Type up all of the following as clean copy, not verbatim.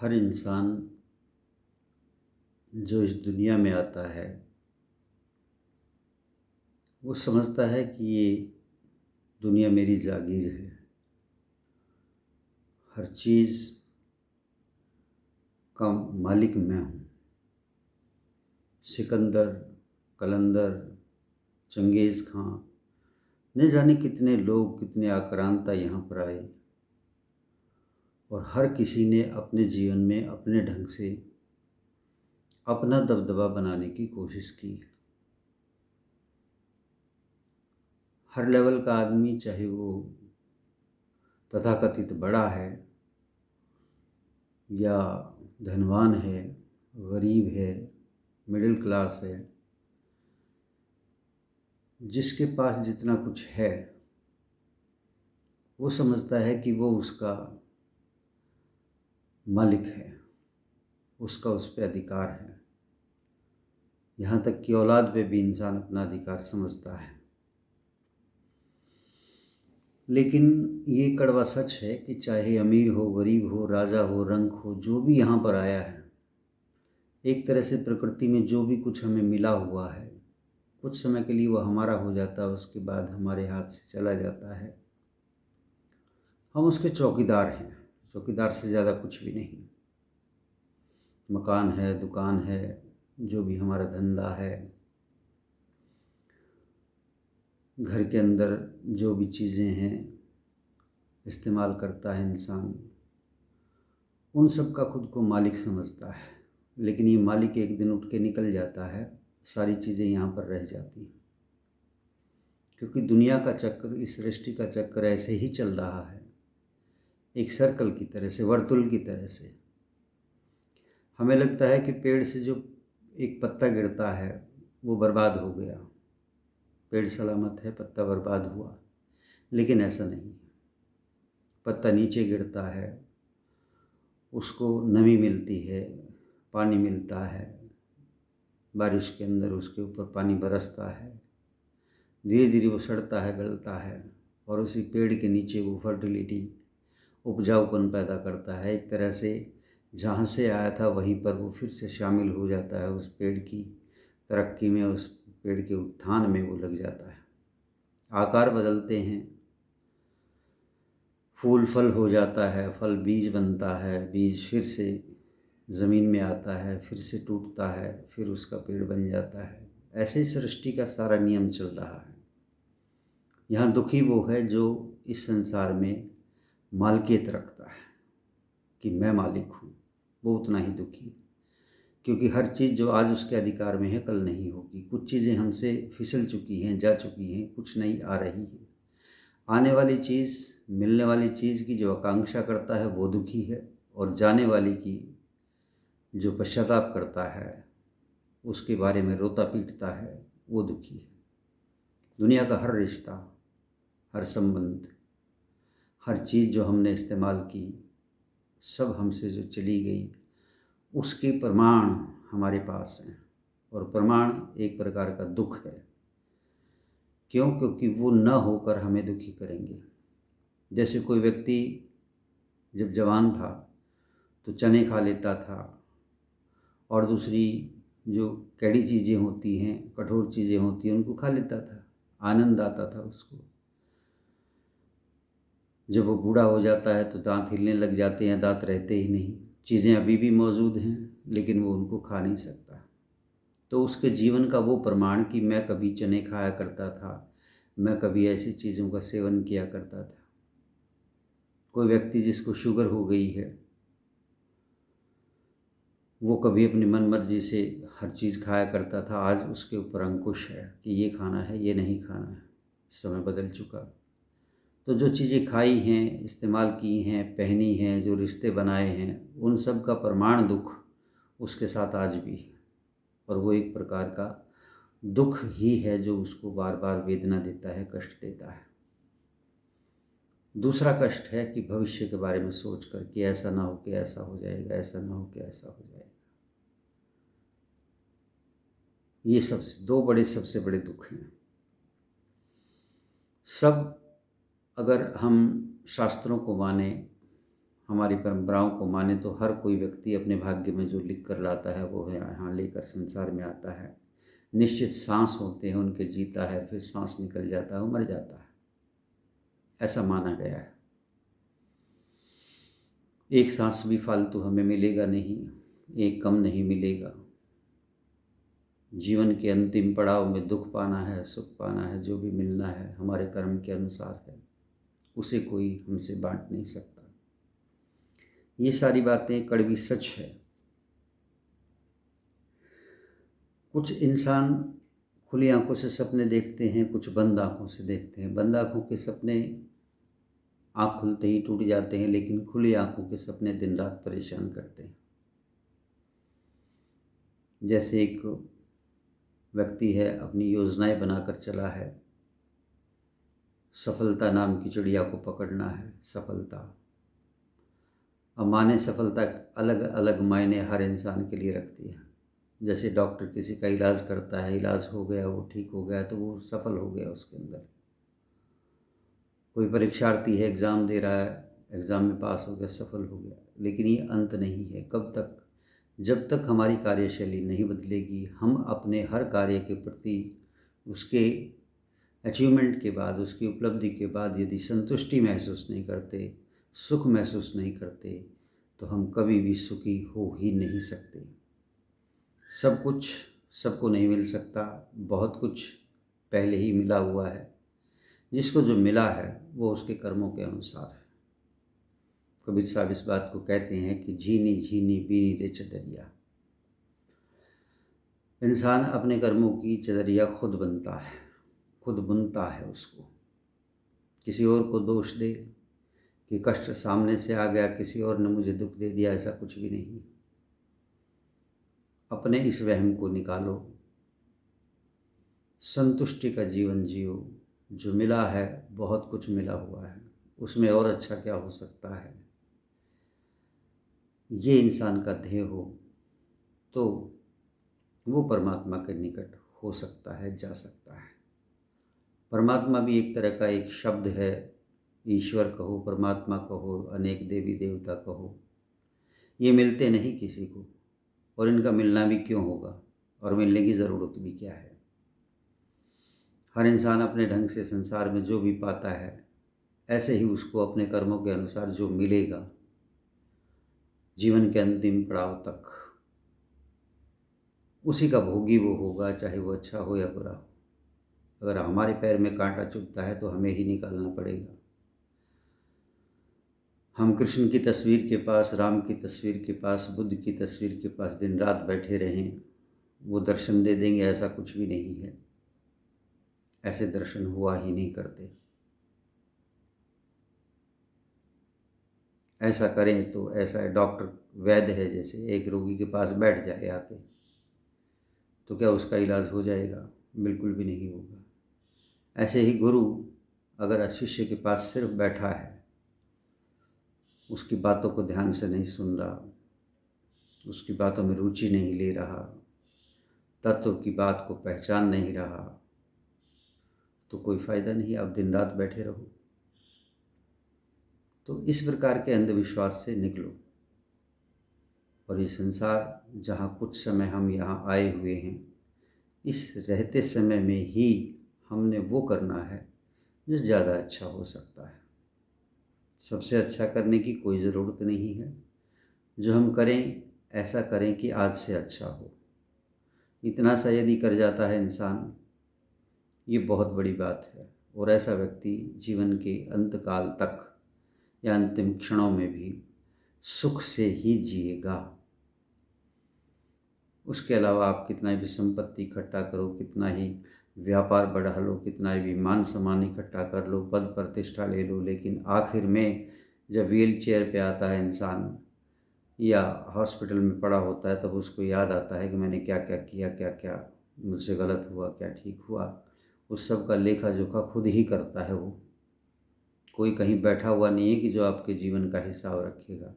हर इंसान जो इस दुनिया में आता है वो समझता है कि ये दुनिया मेरी जागीर है। हर चीज़ का मालिक मैं हूँ। सिकंदर, कलंदर, चंगेज़ खां, न जाने कितने लोग, कितने आक्रांता यहाँ पर आए और हर किसी ने अपने जीवन में अपने ढंग से अपना दबदबा बनाने की कोशिश की। हर लेवल का आदमी, चाहे वो तथाकथित बड़ा है या धनवान है, गरीब है, मिडिल क्लास है, जिसके पास जितना कुछ है वो समझता है कि वो उसका मालिक है, उसका उस पर अधिकार है। यहाँ तक कि औलाद पे भी इंसान अपना अधिकार समझता है। लेकिन ये कड़वा सच है कि चाहे अमीर हो, गरीब हो, राजा हो, रंक हो, जो भी यहाँ पर आया है, एक तरह से प्रकृति में जो भी कुछ हमें मिला हुआ है कुछ समय के लिए वो हमारा हो जाता है, उसके बाद हमारे हाथ से चला जाता है। हम उसके चौकीदार हैं, चौकीदार से ज़्यादा कुछ भी नहीं। मकान है, दुकान है, जो भी हमारा धंधा है, घर के अंदर जो भी चीज़ें हैं इस्तेमाल करता है इंसान, उन सब का खुद को मालिक समझता है। लेकिन ये मालिक एक दिन उठ के निकल जाता है, सारी चीज़ें यहाँ पर रह जाती हैं। क्योंकि दुनिया का चक्र, इस सृष्टि का चक्र ऐसे ही चल रहा है, एक सर्कल की तरह से, वर्तुल की तरह से। हमें लगता है कि पेड़ से जो एक पत्ता गिरता है वो बर्बाद हो गया, पेड़ सलामत है, पत्ता बर्बाद हुआ, लेकिन ऐसा नहीं। पत्ता नीचे गिरता है, उसको नमी मिलती है, पानी मिलता है, बारिश के अंदर उसके ऊपर पानी बरसता है, धीरे धीरे वो सड़ता है, गलता है और उसी पेड़ के नीचे वो फर्टिलिटी, उपजाऊपन पैदा करता है। एक तरह से जहाँ से आया था वहीं पर वो फिर से शामिल हो जाता है, उस पेड़ की तरक्की में, उस पेड़ के उत्थान में वो लग जाता है। आकार बदलते हैं, फूल फल हो जाता है, फल बीज बनता है, बीज फिर से ज़मीन में आता है, फिर से टूटता है, फिर उसका पेड़ बन जाता है। ऐसे ही सृष्टि का सारा नियम चल रहा है। यहाँ दुखी वो है जो इस संसार में मालिकियत रखता है कि मैं मालिक हूँ, वो उतना ही दुखी है। क्योंकि हर चीज़ जो आज उसके अधिकार में है कल नहीं होगी। कुछ चीज़ें हमसे फिसल चुकी हैं, जा चुकी हैं, कुछ नई आ रही है। आने वाली चीज़, मिलने वाली चीज़ की जो आकांक्षा करता है वो दुखी है, और जाने वाली की जो पश्चाताप करता है, उसके बारे में रोता पीटता है, वो दुखी है। दुनिया का हर रिश्ता, हर संबंध, हर चीज़ जो हमने इस्तेमाल की, सब हमसे जो चली गई, उसके प्रमाण हमारे पास हैं। और प्रमाण एक प्रकार का दुख है। क्यों? क्योंकि वो न होकर हमें दुखी करेंगे। जैसे कोई व्यक्ति जब जवान था तो चने खा लेता था, और दूसरी जो कड़ी चीज़ें होती हैं, कठोर चीज़ें होती हैं, उनको खा लेता था, आनंद आता था उसको। जब वो बूढ़ा हो जाता है तो दांत हिलने लग जाते हैं, दांत रहते ही नहीं। चीज़ें अभी भी मौजूद हैं लेकिन वो उनको खा नहीं सकता। तो उसके जीवन का वो प्रमाण कि मैं कभी चने खाया करता था, मैं कभी ऐसी चीज़ों का सेवन किया करता था। कोई व्यक्ति जिसको शुगर हो गई है, वो कभी अपनी मन मर्जी से हर चीज़ खाया करता था, आज उसके ऊपर अंकुश है कि ये खाना है, ये नहीं खाना है। समय बदल चुका। तो जो चीज़ें खाई हैं, इस्तेमाल की हैं, पहनी हैं, जो रिश्ते बनाए हैं, उन सब का प्रमाण दुख उसके साथ आज भी है। और वो एक प्रकार का दुख ही है जो उसको बार बार वेदना देता है, कष्ट देता है। दूसरा कष्ट है कि भविष्य के बारे में सोच कर कि ऐसा ना हो कि ऐसा हो जाएगा, ऐसा ना हो कि ऐसा हो जाएगा। ये सबसे बड़े दुख हैं। सब अगर हम शास्त्रों को माने, हमारी परंपराओं को माने तो हर कोई व्यक्ति अपने भाग्य में जो लिख कर लाता है वो है यहाँ लेकर संसार में आता है। निश्चित सांस होते हैं उनके, जीता है फिर सांस निकल जाता है, वो मर जाता है, ऐसा माना गया है। एक सांस भी फालतू हमें मिलेगा नहीं, एक कम नहीं मिलेगा। जीवन के अंतिम पड़ाव में दुख पाना है, सुख पाना है, जो भी मिलना है हमारे कर्म के अनुसार है, उसे कोई हमसे बांट नहीं सकता। ये सारी बातें कड़वी सच है। कुछ इंसान खुली आंखों से सपने देखते हैं, कुछ बंद आंखों से देखते हैं। बंद आंखों के सपने आँख खुलते ही टूट जाते हैं, लेकिन खुली आंखों के सपने दिन रात परेशान करते हैं। जैसे एक व्यक्ति है, अपनी योजनाएं बनाकर चला है, सफलता नाम की चिड़िया को पकड़ना है, सफलता। अब माने सफलता अलग अलग मायने हर इंसान के लिए रखती है। जैसे डॉक्टर किसी का इलाज करता है, इलाज हो गया, वो ठीक हो गया तो वो सफल हो गया उसके अंदर। कोई परीक्षार्थी है, एग्ज़ाम दे रहा है, एग्ज़ाम में पास हो गया, सफल हो गया। लेकिन ये अंत नहीं है। कब तक? जब तक हमारी कार्यशैली नहीं बदलेगी, हम अपने हर कार्य के प्रति उसके अचीवमेंट के बाद, उसकी उपलब्धि के बाद यदि संतुष्टि महसूस नहीं करते, सुख महसूस नहीं करते, तो हम कभी भी सुखी हो ही नहीं सकते। सब कुछ सबको नहीं मिल सकता, बहुत कुछ पहले ही मिला हुआ है। जिसको जो मिला है वो उसके कर्मों के अनुसार है। कबीर साहब इस बात को कहते हैं कि झीनी झीनी बीनी रे चदरिया। इंसान अपने कर्मों की चदरिया खुद बनता है, खुद बुनता है उसको। किसी और को दोष दे कि कष्ट सामने से आ गया, किसी और ने मुझे दुख दे दिया, ऐसा कुछ भी नहीं। अपने इस वहम को निकालो, संतुष्टि का जीवन जियो। जो मिला है बहुत कुछ मिला हुआ है, उसमें और अच्छा क्या हो सकता है। ये इंसान का ध्येय हो तो वो परमात्मा के निकट हो सकता है, जा सकता है। परमात्मा भी एक तरह का एक शब्द है। ईश्वर कहो, परमात्मा कहो, अनेक देवी देवता कहो, ये मिलते नहीं किसी को, और इनका मिलना भी क्यों होगा, और मिलने की ज़रूरत भी क्या है। हर इंसान अपने ढंग से संसार में जो भी पाता है, ऐसे ही उसको अपने कर्मों के अनुसार जो मिलेगा जीवन के अंतिम पड़ाव तक, उसी का भोगी वो होगा, चाहे वो अच्छा हो या बुरा हो। अगर हमारे पैर में कांटा चुभता है तो हमें ही निकालना पड़ेगा। हम कृष्ण की तस्वीर के पास, राम की तस्वीर के पास, बुद्ध की तस्वीर के पास दिन रात बैठे रहें, वो दर्शन दे देंगे, ऐसा कुछ भी नहीं है। ऐसे दर्शन हुआ ही नहीं करते। ऐसा करें तो ऐसा है, डॉक्टर वैद्य है, जैसे एक रोगी के पास बैठ जाए आके, तो क्या उसका इलाज हो जाएगा? बिल्कुल भी नहीं होगा। ऐसे ही गुरु अगर शिष्य के पास सिर्फ बैठा है, उसकी बातों को ध्यान से नहीं सुन रहा, उसकी बातों में रुचि नहीं ले रहा, तत्व की बात को पहचान नहीं रहा, तो कोई फ़ायदा नहीं। आप दिन रात बैठे रहो। तो इस प्रकार के अंधविश्वास से निकलो। और ये संसार, जहाँ कुछ समय हम यहाँ आए हुए हैं, इस रहते समय में ही हमने वो करना है जो ज़्यादा अच्छा हो सकता है। सबसे अच्छा करने की कोई ज़रूरत नहीं है। जो हम करें, ऐसा करें कि आज से अच्छा हो। इतना सा यदि कर जाता है इंसान, ये बहुत बड़ी बात है। और ऐसा व्यक्ति जीवन के अंतकाल तक या अंतिम क्षणों में भी सुख से ही जिएगा। उसके अलावा आप कितना भी संपत्ति इकट्ठा करो, कितना ही व्यापार बढ़ा लो, कितना भी मान सम्मान इकट्ठा कर लो, पद प्रतिष्ठा ले लो, लेकिन आखिर में जब व्हील चेयर पे आता है इंसान या हॉस्पिटल में पड़ा होता है, तब उसको याद आता है कि मैंने क्या क्या किया, क्या क्या मुझसे गलत हुआ, क्या ठीक हुआ। उस सब का लेखा जोखा खुद ही करता है वो। कोई कहीं बैठा हुआ नहीं है कि जो आपके जीवन का हिसाब रखेगा।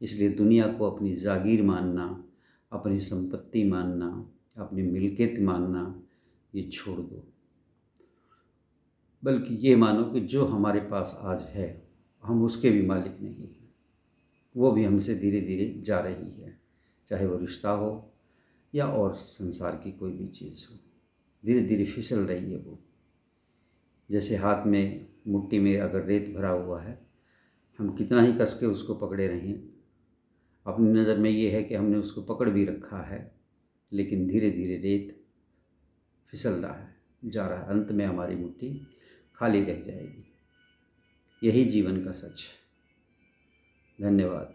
इसलिए दुनिया को अपनी जागीर मानना, अपनी संपत्ति मानना, अपनी मिल्कियत मानना, ये छोड़ दो। बल्कि ये मानो कि जो हमारे पास आज है, हम उसके भी मालिक नहीं हैं। वो भी हमसे धीरे धीरे जा रही है, चाहे वो रिश्ता हो या और संसार की कोई भी चीज़ हो, धीरे धीरे फिसल रही है वो। जैसे हाथ में मुट्ठी में अगर रेत भरा हुआ है, हम कितना ही कस के उसको पकड़े रहें, अपनी नज़र में ये है कि हमने उसको पकड़ भी रखा है, लेकिन धीरे धीरे रेत फिसल रहा है, जा रहा है, अंत में हमारी मुट्ठी खाली रह जाएगी। यही जीवन का सच है। धन्यवाद।